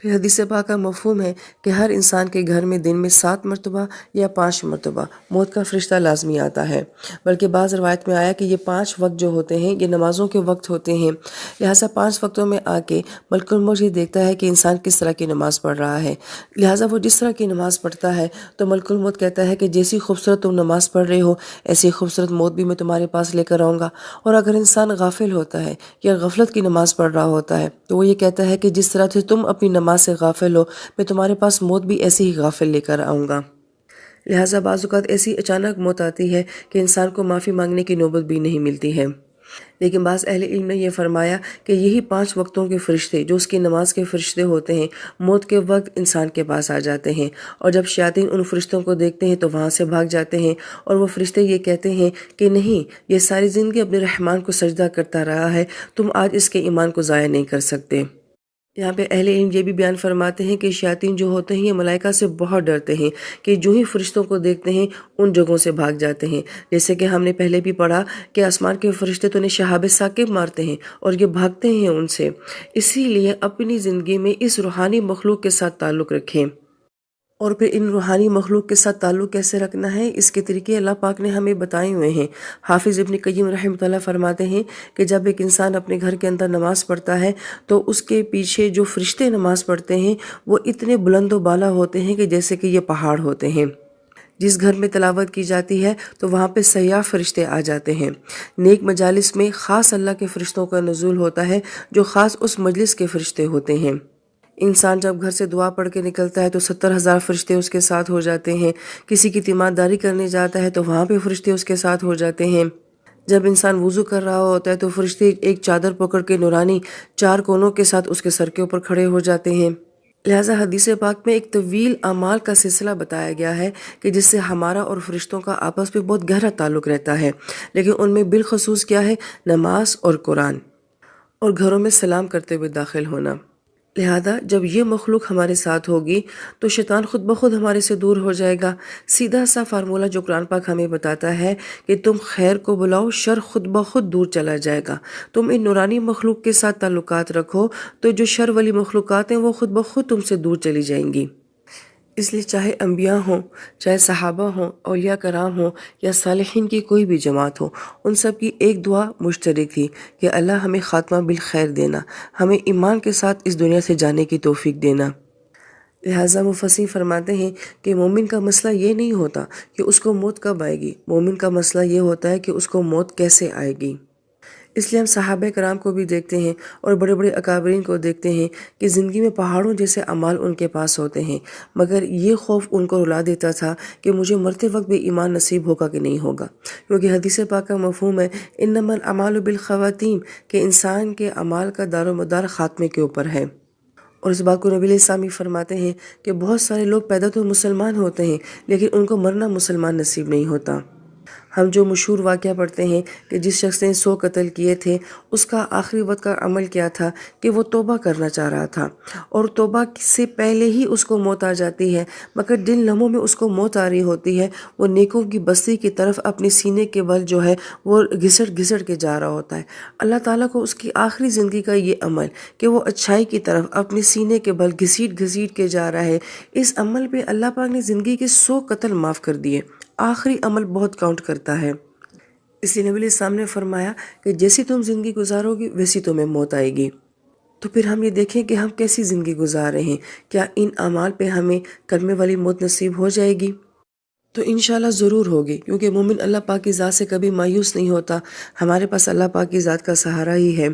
پھر حدیث پاک کا مفہوم ہے کہ ہر انسان کے گھر میں دن میں 7 مرتبہ یا 5 مرتبہ موت کا فرشتہ لازمی آتا ہے، بلکہ بعض روایت میں آیا کہ یہ 5 وقت جو ہوتے ہیں یہ نمازوں کے وقت ہوتے ہیں، لہٰذا 5 وقتوں میں آ کے ملک الموت یہ دیکھتا ہے کہ انسان کس طرح کی نماز پڑھ رہا ہے، لہٰذا وہ جس طرح کی نماز پڑھتا ہے تو ملک الموت کہتا ہے کہ جیسی خوبصورت تم نماز پڑھ رہے ہو ایسی خوبصورت موت بھی میں تمہارے پاس لے کر آؤں گا۔ اور اگر انسان غافل ہوتا ہے یا غفلت کی نماز پڑھ رہا ہوتا ہے تو وہ یہ کہتا ہے کہ جس طرح سے تم اپنی نماز سے غافل ہو میں تمہارے پاس موت بھی ایسی ہی غافل لے کر آؤں گا۔ لہٰذا بعض اوقات ایسی اچانک موت آتی ہے کہ انسان کو معافی مانگنے کی نوبت بھی نہیں ملتی ہے، لیکن بعض اہل علم نے یہ فرمایا کہ یہی 5 وقتوں کے فرشتے جو اس کی نماز کے فرشتے ہوتے ہیں موت کے وقت انسان کے پاس آ جاتے ہیں، اور جب شیاطین ان فرشتوں کو دیکھتے ہیں تو وہاں سے بھاگ جاتے ہیں، اور وہ فرشتے یہ کہتے ہیں کہ نہیں، یہ ساری زندگی اپنے رحمان کو سجدہ کرتا رہا ہے، تم آج اس کے ایمان کو ضائع نہیں کر سکتے۔ یہاں پہ اہل علم یہ بھی بیان فرماتے ہیں کہ شیاطین جو ہوتے ہیں یہ ملائکہ سے بہت ڈرتے ہیں کہ جو ہی فرشتوں کو دیکھتے ہیں ان جگہوں سے بھاگ جاتے ہیں، جیسے کہ ہم نے پہلے بھی پڑھا کہ آسمان کے فرشتے تو انہیں شہاب ثاقب مارتے ہیں اور یہ بھاگتے ہیں ان سے۔ اسی لیے اپنی زندگی میں اس روحانی مخلوق کے ساتھ تعلق رکھیں، اور پھر ان روحانی مخلوق کے ساتھ تعلق کیسے رکھنا ہے اس کے طریقے اللہ پاک نے ہمیں بتائے ہوئے ہیں۔ حافظ ابن قیم رحمۃ اللہ فرماتے ہیں کہ جب ایک انسان اپنے گھر کے اندر نماز پڑھتا ہے تو اس کے پیچھے جو فرشتے نماز پڑھتے ہیں وہ اتنے بلند و بالا ہوتے ہیں کہ جیسے کہ یہ پہاڑ ہوتے ہیں۔ جس گھر میں تلاوت کی جاتی ہے تو وہاں پہ سیاح فرشتے آ جاتے ہیں۔ نیک مجالس میں خاص اللہ کے فرشتوں کا نزول ہوتا ہے جو خاص اس مجلس کے فرشتے ہوتے ہیں۔ انسان جب گھر سے دعا پڑھ کے نکلتا ہے تو 70,000 فرشتے اس کے ساتھ ہو جاتے ہیں، کسی کی تیمارداری کرنے جاتا ہے تو وہاں پہ فرشتے اس کے ساتھ ہو جاتے ہیں، جب انسان وضو کر رہا ہوتا ہے تو فرشتے ایک چادر پکڑ کے نورانی 4 کونوں کے ساتھ اس کے سر کے اوپر کھڑے ہو جاتے ہیں۔ لہٰذا حدیث پاک میں ایک طویل اعمال کا سلسلہ بتایا گیا ہے کہ جس سے ہمارا اور فرشتوں کا آپس میں بہت گہرا تعلق رہتا ہے، لیکن ان میں بالخصوص کیا ہے؟ نماز اور قرآن اور گھروں میں سلام کرتے ہوئے داخل ہونا۔ لہذا جب یہ مخلوق ہمارے ساتھ ہوگی تو شیطان خود بخود ہمارے سے دور ہو جائے گا۔ سیدھا سا فارمولہ جو قرآن پاک ہمیں بتاتا ہے کہ تم خیر کو بلاؤ شر خود بخود دور چلا جائے گا۔ تم ان نورانی مخلوق کے ساتھ تعلقات رکھو تو جو شر والی مخلوقات ہیں وہ خود بخود تم سے دور چلی جائیں گی۔ اس لیے چاہے انبیاء ہوں، چاہے صحابہ ہوں، اولیاء کرام ہوں یا صالحین کی کوئی بھی جماعت ہو، ان سب کی ایک دعا مشترک تھی کہ اللہ ہمیں خاتمہ بالخیر دینا، ہمیں ایمان کے ساتھ اس دنیا سے جانے کی توفیق دینا۔ لہٰذا مفسرین فرماتے ہیں کہ مومن کا مسئلہ یہ نہیں ہوتا کہ اس کو موت کب آئے گی، مومن کا مسئلہ یہ ہوتا ہے کہ اس کو موت کیسے آئے گی۔ اس لیے ہم صحابہ کرام کو بھی دیکھتے ہیں اور بڑے بڑے اکابرین کو دیکھتے ہیں کہ زندگی میں پہاڑوں جیسے اعمال ان کے پاس ہوتے ہیں، مگر یہ خوف ان کو رلا دیتا تھا کہ مجھے مرتے وقت بھی ایمان نصیب ہوگا کہ نہیں ہوگا، کیونکہ حدیث پاک کا مفہوم ہے انما الاعمال بالخواتیم، کہ انسان کے اعمال کا دار و مدار خاتمے کے اوپر ہے۔ اور اس بات کو نبی علیہ السلام فرماتے ہیں کہ بہت سارے لوگ پیدا تو مسلمان ہوتے ہیں لیکن ان کو مرنا مسلمان نصیب نہیں ہوتا۔ ہم جو مشہور واقعہ پڑھتے ہیں کہ جس شخص نے 100 قتل کیے تھے اس کا آخری وقت کا عمل کیا تھا کہ وہ توبہ کرنا چاہ رہا تھا، اور توبہ سے پہلے ہی اس کو موت آ جاتی ہے، مگر جن لمحوں میں اس کو موت آ رہی ہوتی ہے وہ نیکوں کی بستی کی طرف اپنے سینے کے بل جو ہے وہ گھسٹ گھسٹ کے جا رہا ہوتا ہے۔ اللہ تعالیٰ کو اس کی آخری زندگی کا یہ عمل کہ وہ اچھائی کی طرف اپنے سینے کے بل گھسیٹ گھسیٹ کے جا رہا ہے، اس عمل پہ اللہ پاک نے زندگی کے 100 قتل معاف کر دیے۔ آخری عمل بہت کاؤنٹ کرتا ہے، اس لیے نبی علیہ السلام نے فرمایا کہ جیسی تم زندگی گزارو گی ویسی تمہیں موت آئے گی۔ تو پھر ہم یہ دیکھیں کہ ہم کیسی زندگی گزار رہے ہیں، کیا ان اعمال پہ ہمیں کلمے والی موت نصیب ہو جائے گی؟ تو انشاءاللہ ضرور ہوگی، کیونکہ مومن اللہ پاک کی ذات سے کبھی مایوس نہیں ہوتا، ہمارے پاس اللہ پاک کی ذات کا سہارا ہی ہے۔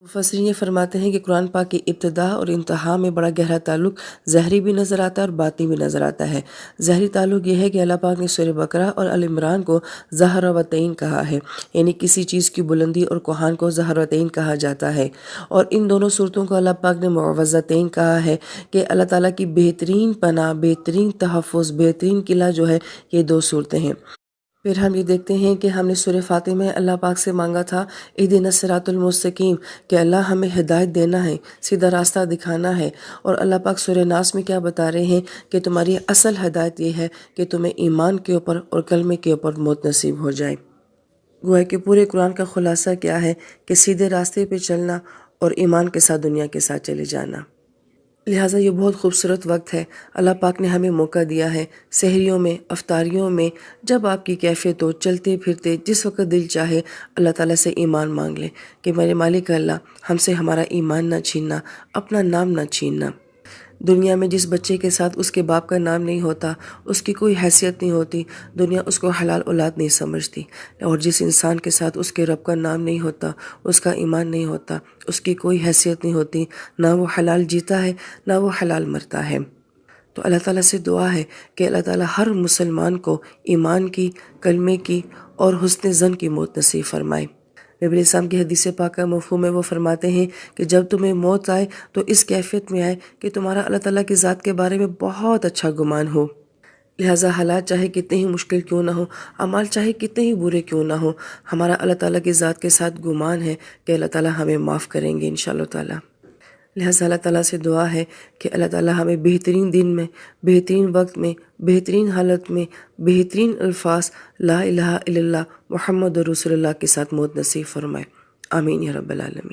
مفسرین یہ فرماتے ہیں کہ قرآن پاک کی ابتدا اور انتہا میں بڑا گہرا تعلق ظاہری بھی نظر آتا ہے اور باطنی بھی نظر آتا ہے۔ ظاہری تعلق یہ ہے کہ اللہ پاک نے سورہ بقرہ اور آل عمران کو زہراوتین کہا ہے، یعنی کسی چیز کی بلندی اور کوہان کو زہراوتین کہا جاتا ہے، اور ان دونوں صورتوں کو اللہ پاک نے معوذتین کہا ہے کہ اللہ تعالیٰ کی بہترین پناہ، بہترین تحفظ، بہترین قلعہ جو ہے یہ 2 صورتیں ہیں۔ پھر ہم یہ دیکھتے ہیں کہ ہم نے سورہ فاتحہ میں اللہ پاک سے مانگا تھا اہدنا الصراط المستقیم، کہ اللہ ہمیں ہدایت دینا ہے، سیدھا راستہ دکھانا ہے، اور اللہ پاک سورہ ناس میں کیا بتا رہے ہیں کہ تمہاری اصل ہدایت یہ ہے کہ تمہیں ایمان کے اوپر اور کلمے کے اوپر موت نصیب ہو جائے۔ گویا کہ پورے قرآن کا خلاصہ کیا ہے کہ سیدھے راستے پہ چلنا اور ایمان کے ساتھ دنیا کے ساتھ چلے جانا۔ لہٰذا یہ بہت خوبصورت وقت ہے، اللہ پاک نے ہمیں موقع دیا ہے سحریوں میں، افطاریوں میں، جب آپ کی کیفیت ہو، چلتے پھرتے جس وقت دل چاہے اللہ تعالیٰ سے ایمان مانگ لیں کہ میرے مالک اللہ ہم سے ہمارا ایمان نہ چھیننا، اپنا نام نہ چھیننا۔ دنیا میں جس بچے کے ساتھ اس کے باپ کا نام نہیں ہوتا، اس کی کوئی حیثیت نہیں ہوتی، دنیا اس کو حلال اولاد نہیں سمجھتی، اور جس انسان کے ساتھ اس کے رب کا نام نہیں ہوتا، اس کا ایمان نہیں ہوتا، اس کی کوئی حیثیت نہیں ہوتی، نہ وہ حلال جیتا ہے نہ وہ حلال مرتا ہے۔ تو اللہ تعالیٰ سے دعا ہے کہ اللہ تعالیٰ ہر مسلمان کو ایمان کی، کلمے کی اور حسن ظن کی موت نصیب فرمائے۔ نبی علیہ السلام کی حدیث پاک کا مفہوم ہے، وہ فرماتے ہیں کہ جب تمہیں موت آئے تو اس کیفیت میں آئے کہ تمہارا اللہ تعالیٰ کی ذات کے بارے میں بہت اچھا گمان ہو۔ لہٰذا حالات چاہے کتنے ہی مشکل کیوں نہ ہو، اعمال چاہے کتنے ہی برے کیوں نہ ہو، ہمارا اللہ تعالیٰ کی ذات کے ساتھ گمان ہے کہ اللہ تعالیٰ ہمیں معاف کریں گے انشاءاللہ تعالیٰ۔ لہٰذا اللہ تعالیٰ سے دعا ہے کہ اللہ تعالیٰ ہمیں بہترین دن میں، بہترین وقت میں، بہترین حالت میں، بہترین الفاظ لا الہ الا اللہ محمد رسول اللہ کے ساتھ موت نصیب فرمائے۔ آمین یا رب العالمین۔